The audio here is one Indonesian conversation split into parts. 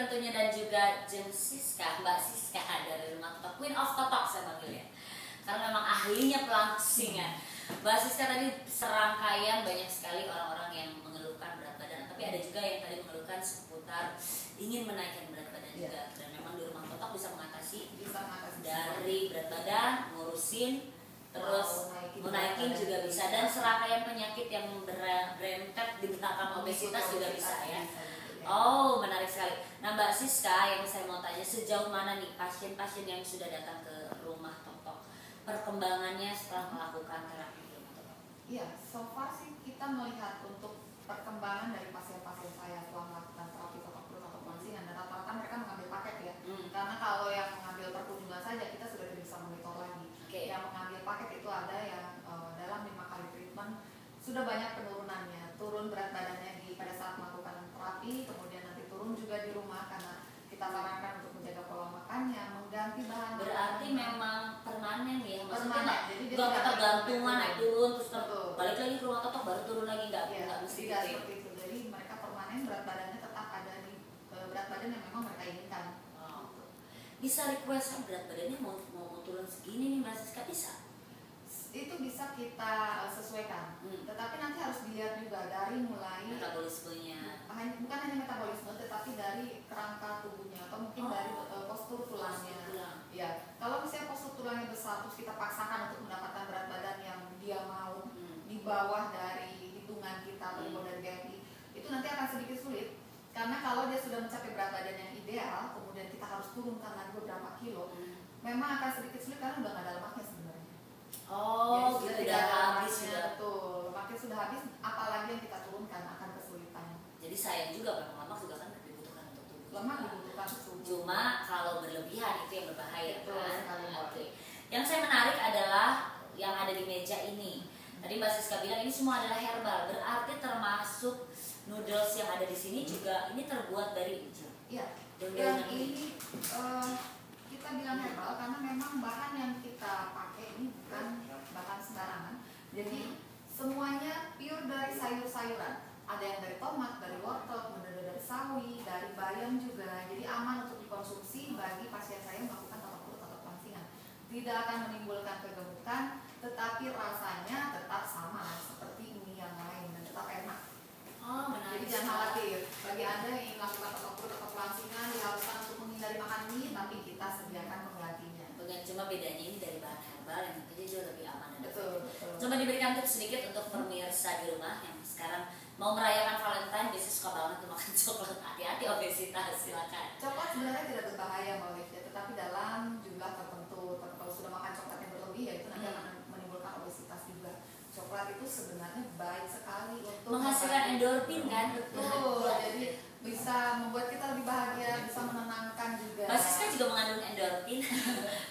tentunya dan juga Jeng Siska, Mbak Siska dari Rumah Totok, Queen of Totok saya panggilnya. Karena memang ahlinya pelangsingan. Mbak Siska tadi serangkaian banyak sekali orang-orang yang mengeluhkan berat badan, tapi ada juga yang tadi mengeluhkan seputar ingin menaikkan berat badan juga. Dan memang di Rumah Totok bisa mengatasi dari berat badan, ngurusin, terus menaikin juga bisa, dan serangkaian penyakit yang berempet di belakang obesitas juga bisa ya. Oh, menarik sekali. Nah, Mbak Siska, yang saya mau tanya, sejauh mana nih pasien-pasien yang sudah datang ke Rumah Totok, perkembangannya setelah melakukan terapi di Rumah Totok? Iya, so far sih kita melihat untuk perkembangan dari pasien-pasien saya setelah melakukan terapi totok perut atau pelangsingan, dan rata-rata mereka mengambil paket ya. Karena kalau yang mengambil perkunjungan saja kita sudah tidak bisa monitor lagi. Yang mengambil paket itu ada yang dalam 5 kali treatment sudah banyak penurunannya, turun berat badannya pada saat melakukan terapi, kemudian nanti turun juga di rumah karena kita sarankan untuk menjaga pola makannya, mengganti bahan. Berarti memang permanen ya, maksudnya jadi nggak ketergantungan naik turun terus balik lagi ke Rumah Totok baru turun lagi, nggak mesti tidak seperti itu. Jadi mereka permanen, berat badannya tetap ada di berat badan yang memang mereka inginkan. Bisa request berat badannya mau turun segini nih Mbak Siska, bisa? Itu bisa kita sesuaikan, tetapi nanti harus dilihat juga dari mulai metabolismenya, bukan hanya metabolisme tetapi dari kerangka tubuhnya atau mungkin dari postur tulangnya. Ya, kalau misalnya postur tulangnya besar terus kita paksakan untuk mendapatkan berat badan yang dia mau di bawah dari hitungan kita atau di bawah dari BMI, itu nanti akan sedikit sulit, karena kalau dia sudah mencapai berat badan yang ideal kemudian kita harus turunkan lagi beberapa kilo, memang akan sedikit sulit karena udah nggak ada lemaknya sebenarnya. Oh, jadi sudah habis sudah. Betul, lemaknya sudah habis, apalagi yang kita turunkan akan kesulitan. Jadi sayang juga, memang lemak juga kan dibutuhkan untuk tubuh. Lemak dibutuhkan tubuh. Cuma kalau berlebihan itu yang berbahaya. Betul, kan? Oke. Yang saya menarik adalah yang ada di meja ini. Tadi Mbak Siska bilang ini semua adalah herbal, berarti termasuk noodles yang ada di sini juga ini terbuat dari hijau. Iya. Yang ini kita bilang herbal karena memang bahan yang kita pakai ini bukan bahan sembarangan. Jadi semuanya pure dari sayur-sayuran. Ada yang dari tomat, dari wortel, kemudian dari sawi, dari bayam juga. Jadi aman untuk dikonsumsi bagi pasien saya yang melakukan totok perut atau pelangsingan. Tidak akan menimbulkan kegemukan, tetapi rasanya tetap sama seperti mie yang lain dan tetap enak. Oh, menarik. Jadi jangan khawatir. Bagi Anda yang ingin melakukan totok perut atau pelangsingan diharuskan untuk menghindari makan mie, tapi kita sediakan penggantinya. Cuma bedanya ini dari bahan herbal yang tentunya jauh lebih aman. Betul. Coba diberikan tips sedikit untuk pemirsa di rumah yang sekarang mau merayakan Valentine, biasanya suka banget tuh makan coklat. Hati-hati obesitas, silakan. Coklat sebenarnya tidak berbahaya Mbak Olivia, tetapi dalam jumlah tertentu. Kalau sudah makan coklat yang berlebih ya itu nanti akan menimbulkan obesitas juga. Coklat itu sebenarnya baik sekali untuk menghasilkan endorfin kan? Betul. Jadi bisa membuat kita lebih bahagia, bisa menenangkan juga. Mbak Siska juga mengandung endorfin.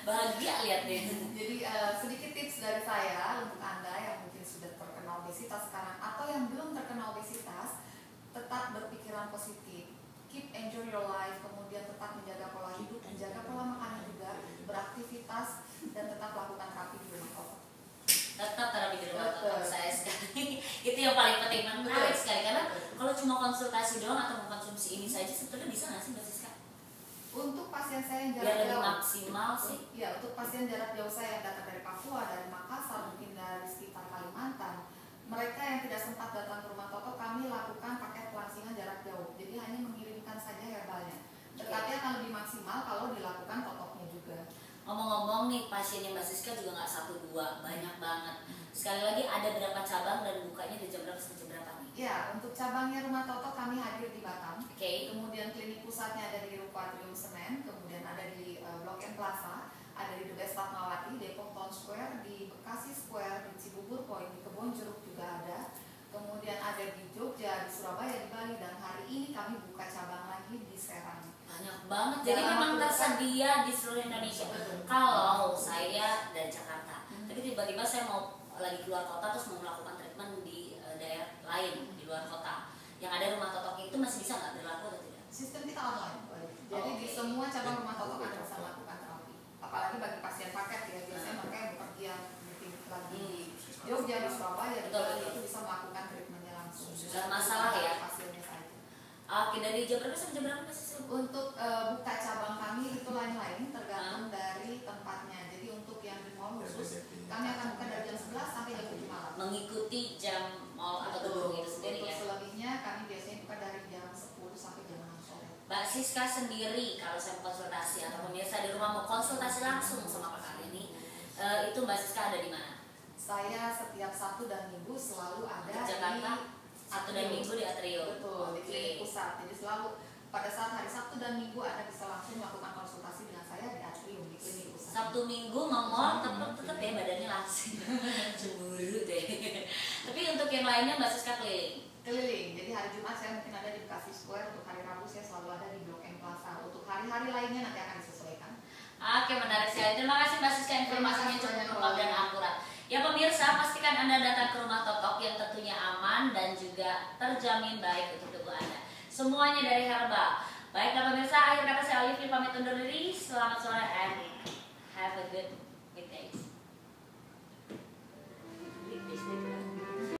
Bahagia lihat deh. Jadi sedikit tips dari saya untuk Anda yang mungkin sudah terkena obesitas sekarang atau yang belum terkena obesitas, tetap berpikiran positif, keep enjoy your life, kemudian tetap menjaga pola hidup, menjaga pola makan juga, beraktivitas, dan tetap lakukan terapi di Rumah Totok. Tetap terapi di Rumah Totok, saya sekali. Itu yang paling penting, menarik sekali, karena kalau cuma konsultasi doang atau mengkonsumsi ini saja sebetulnya bisa nggak sih Mbak Siska? Untuk pasien saya yang biar jarak lebih jauh maksimal sih. Ya, untuk pasien jarak jauh saya yang datang dari Papua, dari Makassar, mungkin dari sekitar Kalimantan, mereka yang tidak sempat datang ke Rumah Totok, kami lakukan paket pelangsingan jarak jauh. Jadi hanya mengirimkan saja herbalnya. Tetapi akan lebih maksimal kalau dilakukan totoknya juga. Ngomong-ngomong nih, pasiennya Mbak Siska juga nggak 1-2, banyak banget. Sekali lagi, ada berapa cabang dan bukanya dari jam berapa sampai jam berapa nih? Ya, untuk cabangnya Rumah Totok kami hadir di Batam. Kemudian klinik pusatnya ada di Ruko Atrium Senen, kemudian ada di Blok M Plaza, ada di The Best Fatmawati, Depok Town Square, di Bekasi Square, di Cibubur Point, di Kebon Jeruk juga ada. Kemudian ada di Jogja, di Surabaya, di Bali, dan hari ini kami buka cabang lagi di Serang. Banyak banget, jadi memang tersedia di seluruh Indonesia. Kalau saya dari Jakarta, tapi tiba-tiba saya mau lagi keluar kota terus mau melakukan treatment di daerah lain di luar kota, yang ada Rumah Totoknya itu masih bisa nggak berlaku atau tidak? Sistem kita online, jadi di semua cabang Rumah Totok Anda bisa melakukan terapi. Apalagi bagi pasien paket ya, biasanya mereka yang bepergian lagi di Jogja, di Surabaya, itu bisa melakukan treatmentnya langsung. Sudah masalah ya. Pasiennya saja. Oke, dari jam berapa sampai jam berapa Mbak Siska? Untuk buka cabang kami itu lain-lain tergantung dari tempatnya. Jadi untuk yang di mall khusus kami akan buka dari jam 11 sampai jam 7 malam. Mengikuti jam mall atau gedung itu sendiri Untuk ya. selebihnya kami biasanya buka dari jam 10 sampai jam 6 sore. Mbak Siska sendiri kalau saya mau konsultasi atau pemirsa di rumah mau konsultasi langsung sama pakar ini, itu Mbak Siska ada di mana? Saya setiap Sabtu dan Minggu selalu ada Di Jakarta, di Sabtu dan Minggu di Atrium. Betul, di Oke. klinik pusat. Jadi selalu pada saat hari Sabtu dan Minggu Anda bisa langsung melakukan konsultasi dengan saya di Atrium di klinik pusat. Sabtu Minggu mall tetap ya badannya langsing. Cemburu deh. Tapi untuk yang lainnya Mbak Siska keliling. Keliling. Jadi hari Jumat saya mungkin ada di Bekasi Square, untuk hari Rabu saya selalu ada di Blok M Plaza. Untuk hari-hari lainnya nanti akan disesuaikan. Oke, menarik sekali. Terima kasih Mbak Siska, informasinya cukup lengkap dan akurat. Ya pemirsa, pastikan Anda datang ke rumah Totok yang tentunya aman dan juga terjamin baik untuk tubuh Anda. Semuanya dari herbal. Baiklah pemirsa, akhir kata saya Olivia pamit undur diri. Selamat sore and